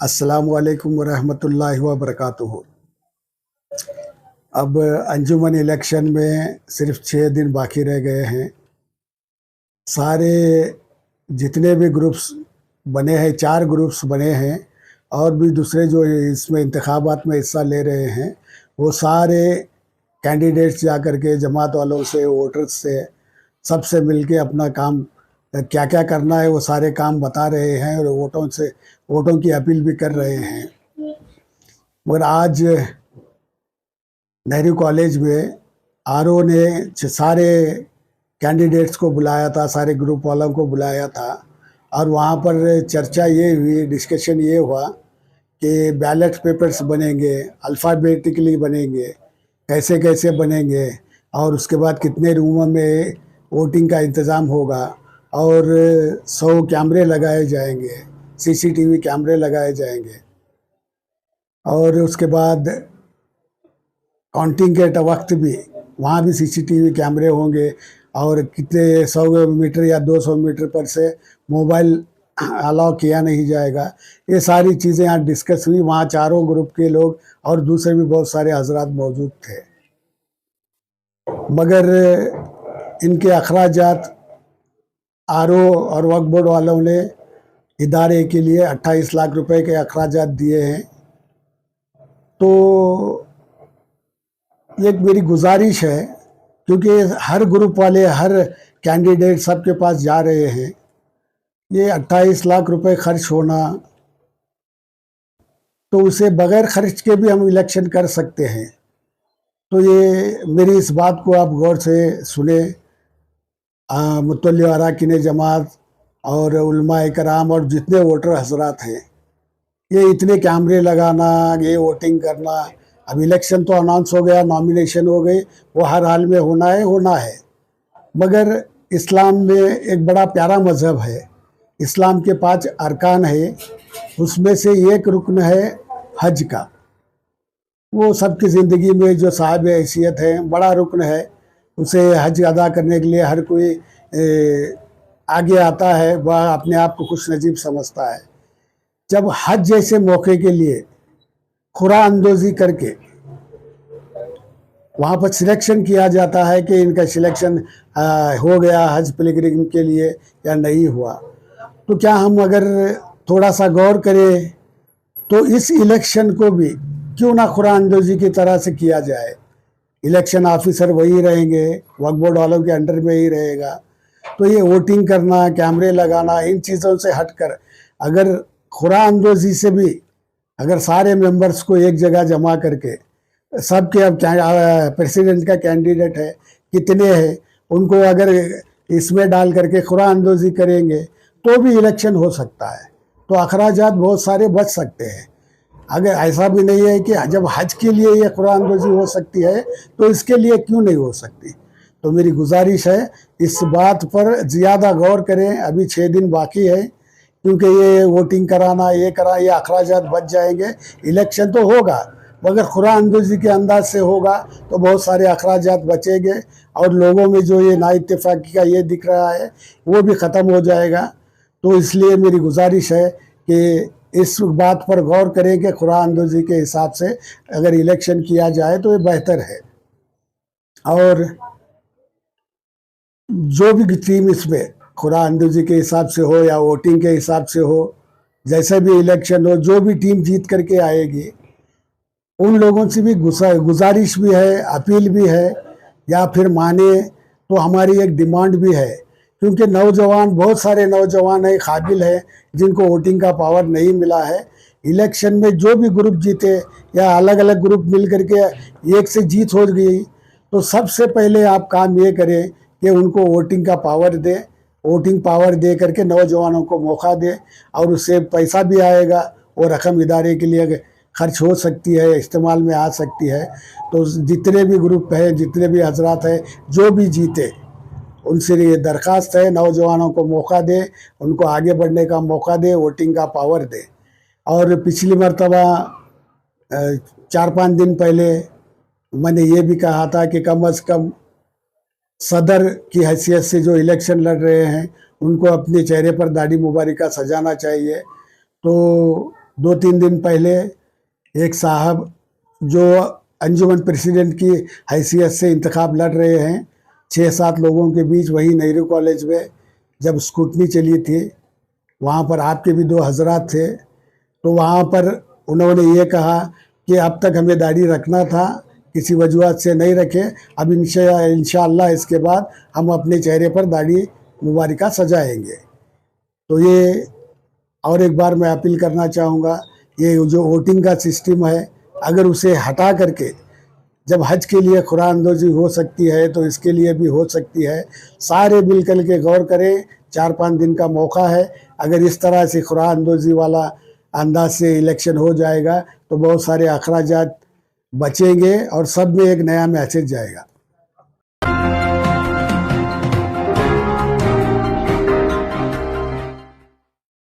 अस्सलामु अलैकुम वरहमतुल्लाहि वबरकातुहू। अब अंजुमन इलेक्शन में सिर्फ 6 दिन बाकी रह गए हैं। सारे जितने भी ग्रुप्स बने हैं, 4 ग्रुप्स बने हैं और भी दूसरे जो इसमें इंतखाबात में हिस्सा ले रहे हैं, वो सारे कैंडिडेट्स जा कर के जमात वालों से, वोटर्स से, सबसे मिलके अपना काम क्या-क्या करना है वो सारे काम बता रहे हैं और वोटों की अपील भी कर रहे हैं। मगर आज नेहरू कॉलेज में आरओ ने सारे कैंडिडेट्स को बुलाया था, सारे ग्रुप वालों को बुलाया था और वहाँ पर चर्चा ये हुई, डिस्कशन ये हुआ कि बैलेट पेपर्स बनेंगे, अल्फ़ाबेटिकली बनेंगे, कैसे-कैसे बनेंगे और उसके बाद कितने रूमों में वोटिंग का इंतज़ाम होगा और 100 कैमरे लगाए जाएंगे, सीसीटीवी कैमरे लगाए जाएंगे और उसके बाद काउंटिंग के वक्त भी वहाँ भी सीसीटीवी कैमरे होंगे और कितने 100 मीटर या 200 मीटर पर से मोबाइल अलाउ किया नहीं जाएगा। ये सारी चीज़ें यहाँ डिस्कस हुई। वहाँ चारों ग्रुप के लोग और दूसरे भी बहुत सारे हजरात मौजूद थे। मगर इनके अखराजात आरओ और वक्फ बोर्ड वालों ने इदारे के लिए 28 लाख रुपए के अखराजात दिए हैं। तो ये मेरी गुजारिश है, क्योंकि हर ग्रुप वाले, हर कैंडिडेट सबके पास जा रहे हैं, ये 28 लाख रुपए खर्च होना, तो उसे बगैर खर्च के भी हम इलेक्शन कर सकते हैं। तो ये मेरी इस बात को आप गौर से सुने। मुतल्ली अरकान जमात और उलमा कराम और जितने वोटर हजरात हैं, ये इतने कैमरे लगाना, ये वोटिंग करना, अब इलेक्शन तो अनाउंस हो गया, नॉमिनेशन हो गई, वो हर हाल में होना है। मगर इस्लाम में एक बड़ा प्यारा मज़हब है। इस्लाम के 5 अरकान है, उसमें से एक रुकन है हज का। वो सबकी ज़िंदगी में जो साहिब हैसियत है, बड़ा रुकन है। उसे हज अदा करने के लिए हर कोई आगे आता है, वह अपने आप को खुश नसीब समझता है। जब हज जैसे मौके के लिए खुरा अंदोज़ी करके वहाँ पर सिलेक्शन किया जाता है कि इनका सिलेक्शन हो गया हज पिलग्रिम के लिए या नहीं हुआ, तो क्या हम अगर थोड़ा सा गौर करें तो इस इलेक्शन को भी क्यों ना खुरा अंदोज़ी की तरह से किया जाए। इलेक्शन ऑफिसर वही रहेंगे, वक्फ बोर्ड वालों के अंडर में ही रहेगा। तो ये वोटिंग करना, कैमरे लगाना, इन चीज़ों से हटकर अगर खुरा अंदोज़ी से भी अगर सारे मेंबर्स को एक जगह जमा करके सबके, अब प्रेसिडेंट का कैंडिडेट है कितने हैं, उनको अगर इसमें डाल करके खुरा अंदोज़ी करेंगे तो भी इलेक्शन हो सकता है। तो अखराजात बहुत सारे बच सकते हैं। अगर ऐसा भी नहीं है कि जब हज के लिए ये खुरा अंदोज़ी हो सकती है तो इसके लिए क्यों नहीं हो सकती। तो मेरी गुजारिश है इस बात पर ज़्यादा गौर करें। अभी 6 दिन बाकी है, क्योंकि ये वोटिंग कराना, ये ये अखराजात बच जाएंगे। इलेक्शन तो होगा मगर खुरा अंदोज़ी के अंदाज से होगा तो बहुत सारे अखराजात बचेंगे और लोगों में जो ये नाइत्तेफाकी का ये दिख रहा है वो भी ख़त्म हो जाएगा। तो इसलिए मेरी गुजारिश है कि इस बात पर गौर करें कि खुरा अंदोज़ी के हिसाब से अगर इलेक्शन किया जाए तो ये बेहतर है। और जो भी टीम इसमें खुरा अंदोज़ी के हिसाब से हो या वोटिंग के हिसाब से हो, जैसे भी इलेक्शन हो, जो भी टीम जीत करके आएगी, उन लोगों से भी गुजारिश भी है, अपील भी है, या फिर माने तो हमारी एक डिमांड भी है, क्योंकि नौजवान, बहुत सारे नौजवान हैं, काबिल हैं, जिनको वोटिंग का पावर नहीं मिला है। इलेक्शन में जो भी ग्रुप जीते या अलग अलग ग्रुप मिल करके एक से जीत हो गई, तो सबसे पहले आप काम ये करें कि उनको वोटिंग का पावर दें। वोटिंग पावर दे करके नौजवानों को मौका दें और उससे पैसा भी आएगा और रकम इदारे के लिए खर्च हो सकती है, इस्तेमाल में आ सकती है। तो जितने भी ग्रुप हैं, जितने भी हजरात हैं, जो भी जीते, उनसे ये दरख्वास्त है नौजवानों को मौका दें, उनको आगे बढ़ने का मौका दें, वोटिंग का पावर दें। और पिछली मरतबा 4-5 दिन पहले मैंने ये भी कहा था कि कम से कम सदर की हैसियत से जो इलेक्शन लड़ रहे हैं उनको अपने चेहरे पर दाढ़ी मुबारक सजाना चाहिए। तो 2-3 दिन पहले एक साहब जो अंजुमन प्रेसिडेंट की हैसियत से इंतखाब लड़ रहे हैं, 6-7 लोगों के बीच वही नेहरू कॉलेज में जब स्कूटनी चली थी, वहाँ पर आपके भी 2 हजरात थे। तो वहाँ पर उन्होंने ये कहा कि अब तक हमें दाढ़ी रखना था, किसी वजूहत से नहीं रखे, अब इंशाअल्लाह इसके बाद हम अपने चेहरे पर दाढ़ी मुबारका सजाएंगे। तो ये और एक बार मैं अपील करना चाहूँगा, ये जो वोटिंग का सिस्टम है, अगर उसे हटा करके जब हज के लिए कुरानदोजी हो सकती है तो इसके लिए भी हो सकती है। सारे मिलकर के गौर करें, 4-5 दिन का मौका है। अगर इस तरह से कुरानदोजी वाला अंदाज से इलेक्शन हो जाएगा तो बहुत सारे अखराजात बचेंगे और सब में एक नया मैसेज जाएगा।